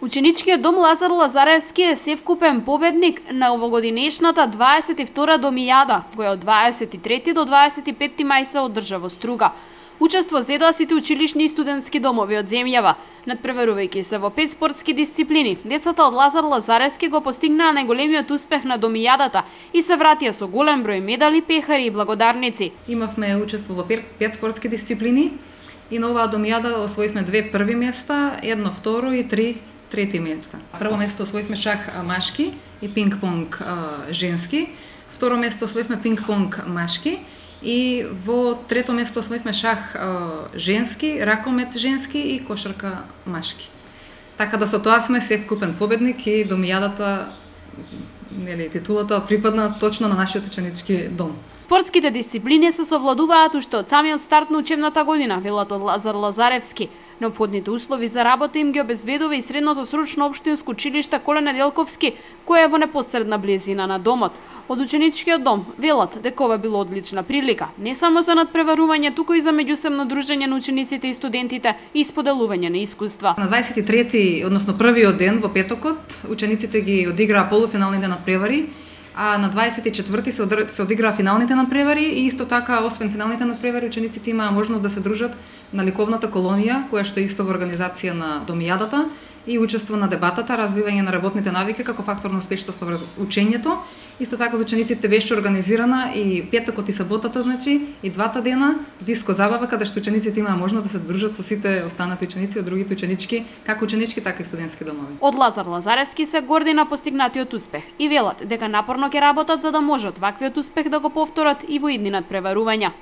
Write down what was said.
Ученичкиот дом Лазар Лазаревски е севкупен победник на овогодинешната 22-та домијада, која од 23 до 25 мај се одржа во Струга. Учество зедоа сите училишни и студентски домови од земјава, надпреварувајќи се во 5 спортски дисциплини. Децата од Лазар Лазаревски го постигнаа најголемиот успех на домијадата и се вратија со голем број медали, пехари и благодарници. Имавме учество во 5 спортски дисциплини и на оваа домијада освоивме 2 први места, 1 второ и 3 трети места. Прво место освоивме шах машки и пинг-понг женски. Второ место освоивме пинг-понг машки и во трето место освоивме шах женски, ракомет женски и кошарка машки. Така да со тоа сме севкупен победник и домијадата, титулата припадна точно на нашиот ученички дом. Спортските дисциплини се совладуваат уште од самиот старт на учебната година, велат од Лазар Лазаревски. Неопходните услови за работа им ги обезбедува и средното срочно општинско училиште Коле Неделковски, кое е во непосредна близина на домот. Од ученичкиот дом велат дека ова било одлична прилика, не само за надпреварување, туку и за меѓусебно дружење на учениците и студентите и споделување на искуства. На 23-ти, односно првиот ден во петокот, учениците ги одиграа полуфиналните надпревари, а на 24-ти се одиграа финалните надпревари и исто така, освен финалните надпревари, учениците имаа можност да се дружат на ликовната колонија, која што е исто во организација на домијадата и учество на дебатата, развивање на работните навики како фактор на успешност во учењето. Исто така за учениците беше организирана и петокот и саботата, значи, и двата дена диско забава каде што учениците имаа можност да се дружат со сите останати ученици од другите ученички, како ученички, така и студентски домови. Од Лазар Лазаревски се горди на постигнатиот успех и велат дека напорно ќе работат за да можат ваквиот успех да го повторат и во идни надпреварувања.